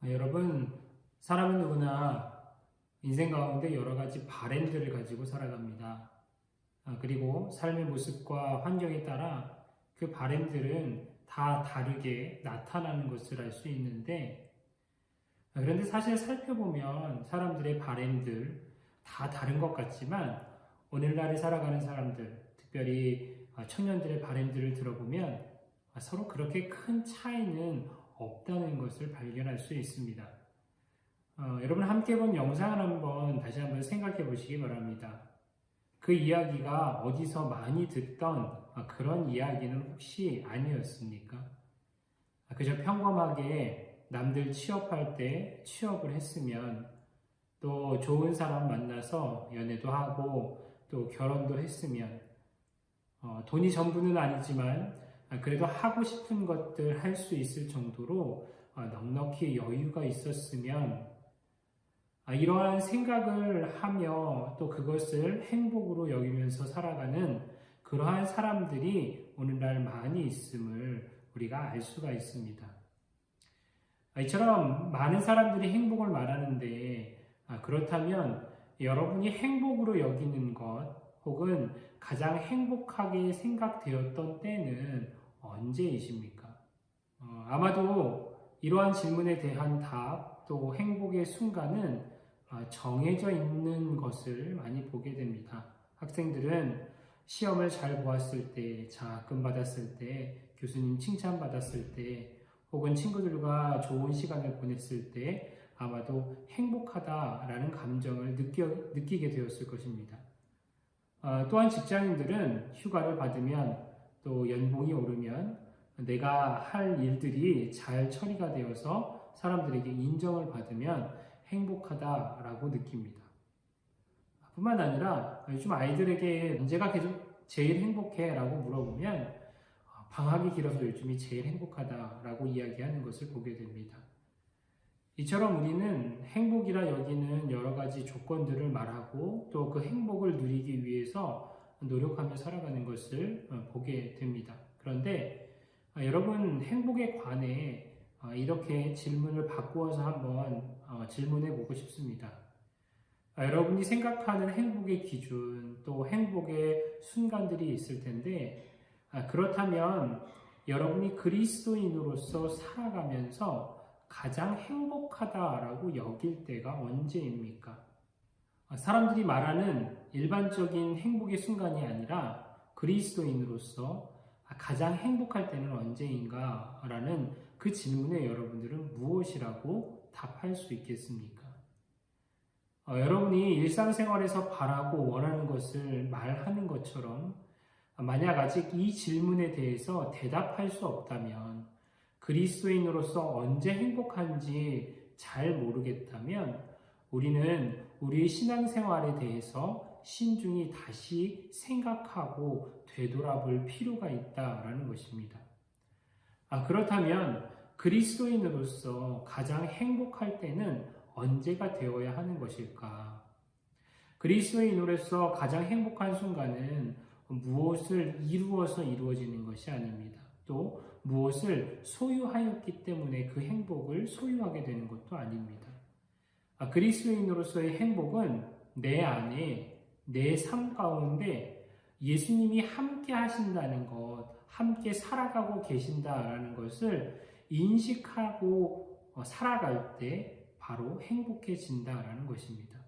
여러분, 사람은 누구나 인생 가운데 여러 가지 바램들을 가지고 살아갑니다. 그리고 삶의 모습과 환경에 따라 그 바램들은 다 다르게 나타나는 것을 알 수 있는데, 그런데 사실 살펴보면 사람들의 바램들 다 다른 것 같지만, 오늘날에 살아가는 사람들, 특별히 청년들의 바램들을 들어보면 서로 그렇게 큰 차이는 없다는 것을 발견할 수 있습니다. 여러분 함께 본 영상을 다시 한번 생각해 보시기 바랍니다. 그 이야기가 어디서 많이 듣던 그런 이야기는 혹시 아니었습니까? 그저 평범하게 남들 취업할 때 취업을 했으면, 또 좋은 사람 만나서 연애도 하고 또 결혼도 했으면, 돈이 전부는 아니지만 그래도 하고 싶은 것들 할 수 있을 정도로 넉넉히 여유가 있었으면, 이러한 생각을 하며 또 그것을 행복으로 여기면서 살아가는 그러한 사람들이 오늘날 많이 있음을 우리가 알 수가 있습니다. 이처럼 많은 사람들이 행복을 말하는데, 그렇다면 여러분이 행복으로 여기는 것 혹은 가장 행복하게 생각되었던 때는 언제이십니까? 아마도 이러한 질문에 대한 답, 또 행복의 순간은 정해져 있는 것을 많이 보게 됩니다. 학생들은 시험을 잘 보았을 때, 장학금 받았을 때, 교수님 칭찬받았을 때, 혹은 친구들과 좋은 시간을 보냈을 때 아마도 행복하다라는 감정을 느끼게 되었을 것입니다. 또한 직장인들은 휴가를 받으면, 또 연봉이 오르면 내가 할 일들이 잘 처리가 되어서 사람들에게 인정을 받으면 행복하다라고 느낍니다. 뿐만 아니라 요즘 아이들에게 언제가 계속 제일 행복해? 라고 물어보면 방학이 길어서 요즘이 제일 행복하다라고 이야기하는 것을 보게 됩니다. 이처럼 우리는 행복이라 여기는 여러 가지 조건들을 말하고 또 그 행복을 누리기 위해서 노력하며 살아가는 것을 보게 됩니다. 그런데 여러분, 행복에 관해 이렇게 질문을 바꾸어서 한번 질문해 보고 싶습니다. 여러분이 생각하는 행복의 기준, 또 행복의 순간들이 있을 텐데, 그렇다면 여러분이 그리스도인으로서 살아가면서 가장 행복하다라고 여길 때가 언제입니까? 사람들이 말하는 일반적인 행복의 순간이 아니라 그리스도인으로서 가장 행복할 때는 언제인가? 라는 그 질문에 여러분들은 무엇이라고 답할 수 있겠습니까? 여러분이 일상생활에서 바라고 원하는 것을 말하는 것처럼, 만약 아직 이 질문에 대해서 대답할 수 없다면, 그리스도인으로서 언제 행복한지 잘 모르겠다면, 우리는 우리의 신앙생활에 대해서 신중히 다시 생각하고 되돌아볼 필요가 있다라는 것입니다. 그렇다면 그리스도인으로서 가장 행복할 때는 언제가 되어야 하는 것일까? 그리스도인으로서 가장 행복한 순간은 무엇을 이루어서 이루어지는 것이 아닙니다. 또 무엇을 소유하였기 때문에 그 행복을 소유하게 되는 것도 아닙니다. 그리스도인으로서의 행복은 내 안에, 내 삶 가운데 예수님이 함께 하신다는 것, 함께 살아가고 계신다라는 것을 인식하고 살아갈 때 바로 행복해진다라는 것입니다.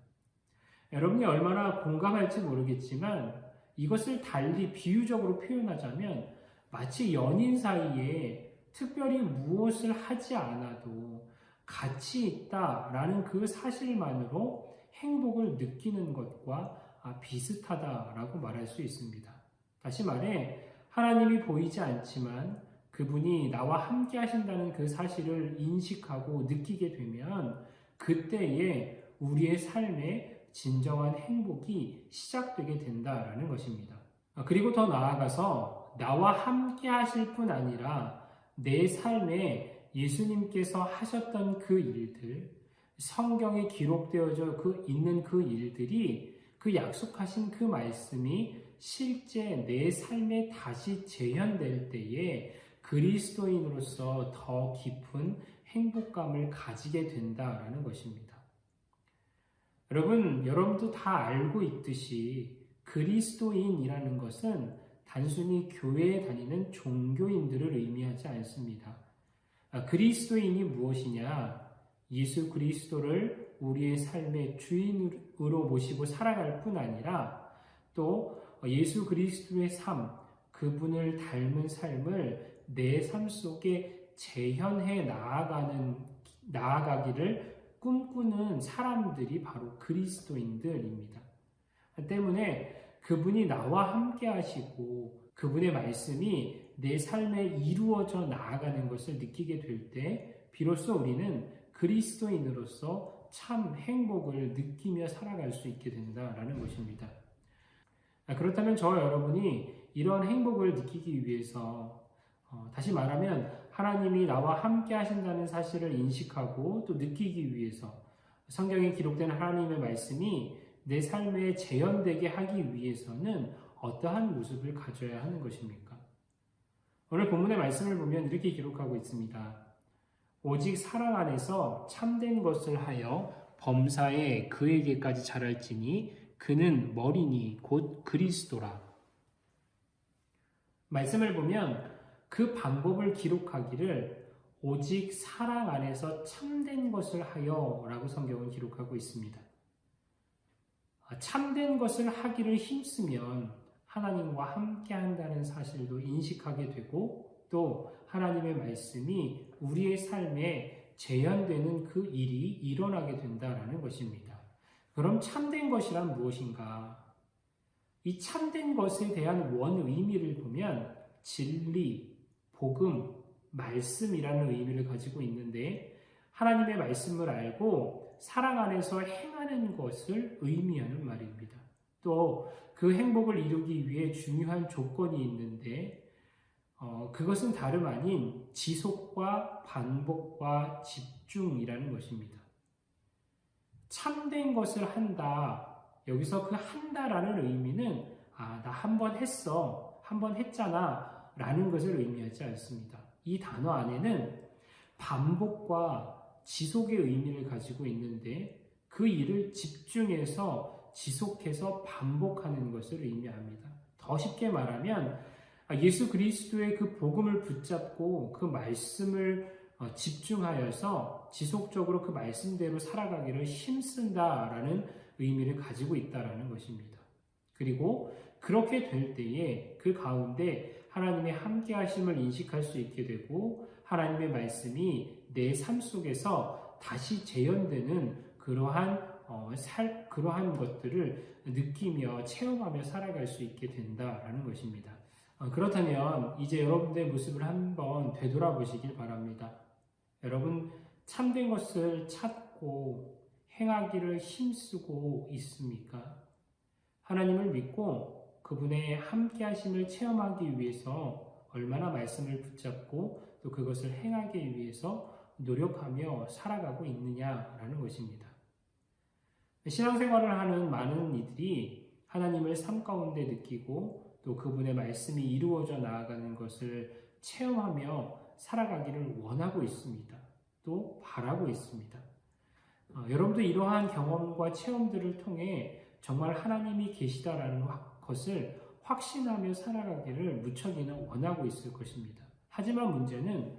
여러분이 얼마나 공감할지 모르겠지만 이것을 달리 비유적으로 표현하자면 마치 연인 사이에 특별히 무엇을 하지 않아도 같이 있다라는 그 사실만으로 행복을 느끼는 것과 비슷하다라고 말할 수 있습니다. 다시 말해, 하나님이 보이지 않지만 그분이 나와 함께 하신다는 그 사실을 인식하고 느끼게 되면 그때에 우리의 삶에 진정한 행복이 시작되게 된다라는 것입니다. 그리고 더 나아가서 나와 함께 하실 뿐 아니라 내 삶에 예수님께서 하셨던 그 일들, 성경에 기록되어져 있는 그 일들이, 그 약속하신 그 말씀이 실제 내 삶에 다시 재현될 때에 그리스도인으로서 더 깊은 행복감을 가지게 된다라는 것입니다. 여러분도 다 알고 있듯이 그리스도인이라는 것은 단순히 교회에 다니는 종교인들을 의미하지 않습니다. 그리스도인이 무엇이냐? 예수 그리스도를 우리의 삶의 주인으로 모시고 살아갈 뿐 아니라 또 예수 그리스도의 삶, 그분을 닮은 삶을 내 삶 속에 재현해 나아가기를 꿈꾸는 사람들이 바로 그리스도인들입니다. 때문에 그분이 나와 함께 하시고 그분의 말씀이 내 삶에 이루어져 나아가는 것을 느끼게 될 때 비로소 우리는 그리스도인으로서 참 행복을 느끼며 살아갈 수 있게 된다라는 것입니다. 그렇다면 저와 여러분이 이런 행복을 느끼기 위해서 다시 말하면 하나님이 나와 함께 하신다는 사실을 인식하고 또 느끼기 위해서 성경에 기록된 하나님의 말씀이 내 삶에 재현되게 하기 위해서는 어떠한 모습을 가져야 하는 것입니까? 오늘 본문의 말씀을 보면 이렇게 기록하고 있습니다. 오직 사랑 안에서 참된 것을 하여 범사에 그에게까지 자랄지니 그는 머리니 곧 그리스도라. 말씀을 보면 그 방법을 기록하기를 오직 사랑 안에서 참된 것을 하여 라고 성경은 기록하고 있습니다. 참된 것을 하기를 힘쓰면 하나님과 함께 한다는 사실도 인식하게 되고 또 하나님의 말씀이 우리의 삶에 재현되는 그 일이 일어나게 된다라는 것입니다. 그럼 참된 것이란 무엇인가? 이 참된 것에 대한 원 의미를 보면 진리, 복음, 말씀이라는 의미를 가지고 있는데 하나님의 말씀을 알고 사랑 안에서 행하는 것을 의미하는 말입니다. 또 그 행복을 이루기 위해 중요한 조건이 있는데 그것은 다름 아닌 지속과 반복과 집중이라는 것입니다. 참된 것을 한다. 여기서 그 한다라는 의미는 나 한 번 했어. 한 번 했잖아. 라는 것을 의미하지 않습니다. 이 단어 안에는 반복과 지속의 의미를 가지고 있는데 그 일을 집중해서 지속해서 반복하는 것을 의미합니다. 더 쉽게 말하면 예수 그리스도의 그 복음을 붙잡고 그 말씀을 집중하여서 지속적으로 그 말씀대로 살아가기를 힘쓴다라는 의미를 가지고 있다라는 것입니다. 그리고 그렇게 될 때에 그 가운데 하나님의 함께 하심을 인식할 수 있게 되고 하나님의 말씀이 내 삶 속에서 다시 재현되는 그러한 것들을 느끼며 체험하며 살아갈 수 있게 된다라는 것입니다. 그렇다면 이제 여러분들의 모습을 한번 되돌아보시길 바랍니다. 여러분 참된 것을 찾고 행하기를 힘쓰고 있습니까? 하나님을 믿고 그분의 함께 하심을 체험하기 위해서 얼마나 말씀을 붙잡고 또 그것을 행하기 위해서 노력하며 살아가고 있느냐라는 것입니다. 신앙생활을 하는 많은 이들이 하나님을 삶 가운데 느끼고 또 그분의 말씀이 이루어져 나아가는 것을 체험하며 살아가기를 원하고 있습니다. 또 바라고 있습니다. 여러분도 이러한 경험과 체험들을 통해 정말 하나님이 계시다라는 것을 확신하며 살아가기를 무척이나 원하고 있을 것입니다. 하지만 문제는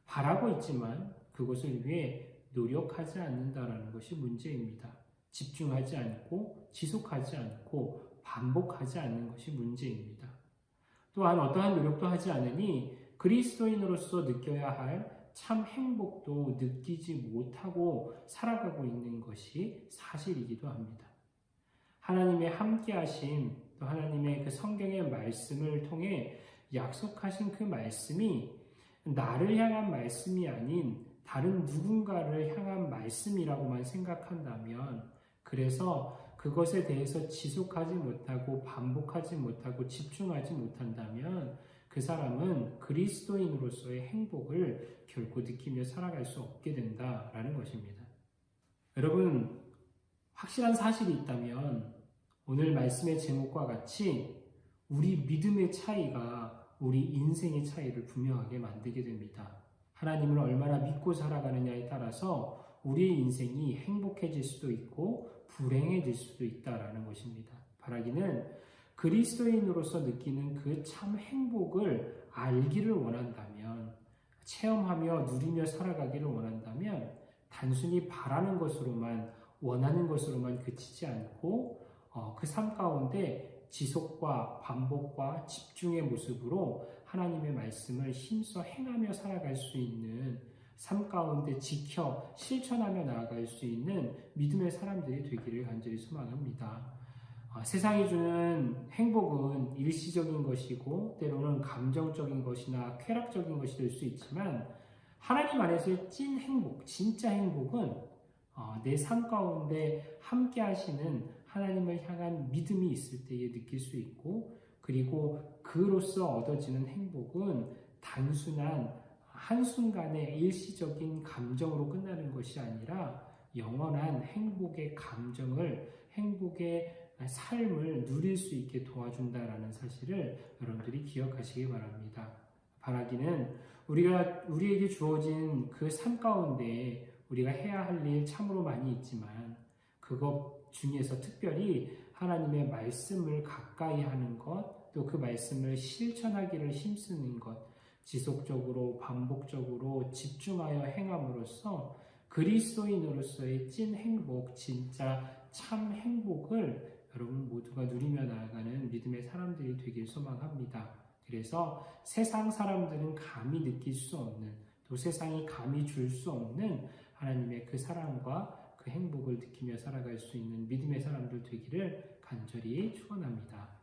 바라고 있지만 그것을 위해 노력하지 않는다라는 것이 문제입니다. 집중하지 않고 지속하지 않고 반복하지 않는 것이 문제입니다. 또한 어떠한 노력도 하지 않으니 그리스도인으로서 느껴야 할 참 행복도 느끼지 못하고 살아가고 있는 것이 사실이기도 합니다. 하나님의 함께하심, 또 하나님의 그 성경의 말씀을 통해 약속하신 그 말씀이 나를 향한 말씀이 아닌 다른 누군가를 향한 말씀이라고만 생각한다면, 그래서 그것에 대해서 지속하지 못하고 반복하지 못하고 집중하지 못한다면 그 사람은 그리스도인으로서의 행복을 결코 느끼며 살아갈 수 없게 된다라는 것입니다. 여러분, 확실한 사실이 있다면 오늘 말씀의 제목과 같이 우리 믿음의 차이가 우리 인생의 차이를 분명하게 만들게 됩니다. 하나님을 얼마나 믿고 살아가느냐에 따라서 우리의 인생이 행복해질 수도 있고 불행해질 수도 있다라는 것입니다. 바라기는 그리스도인으로서 느끼는 그 참 행복을 알기를 원한다면, 체험하며 누리며 살아가기를 원한다면 단순히 바라는 것으로만, 원하는 것으로만 그치지 않고 그 삶 가운데 지속과 반복과 집중의 모습으로 하나님의 말씀을 힘써 행하며 살아갈 수 있는, 삶 가운데 지켜 실천하며 나아갈 수 있는 믿음의 사람들이 되기를 간절히 소망합니다. 세상이 주는 행복은 일시적인 것이고 때로는 감정적인 것이나 쾌락적인 것이 될 수 있지만, 하나님 안에서의 찐 행복, 진짜 행복은 내 삶 가운데 함께 하시는 하나님을 향한 믿음이 있을 때에 느낄 수 있고, 그리고 그로써 얻어지는 행복은 단순한 한순간의 일시적인 감정으로 끝나는 것이 아니라 영원한 행복의 감정을, 행복의 삶을 누릴 수 있게 도와준다라는 사실을 여러분들이 기억하시기 바랍니다. 바라기는 우리에게 주어진 그 삶 가운데 우리가 해야 할 일 참으로 많이 있지만, 그것 중에서 특별히 하나님의 말씀을 가까이 하는 것, 또 그 말씀을 실천하기를 힘쓰는 것, 지속적으로 반복적으로 집중하여 행함으로써 그리스도인으로서의 찐 행복, 진짜 참 행복을 여러분 모두가 누리며 나아가는 믿음의 사람들이 되길 소망합니다. 그래서 세상 사람들은 감히 느낄 수 없는, 또 세상이 감히 줄 수 없는 하나님의 그 사랑과 그 행복을 느끼며 살아갈 수 있는 믿음의 사람들 되기를 간절히 축원합니다.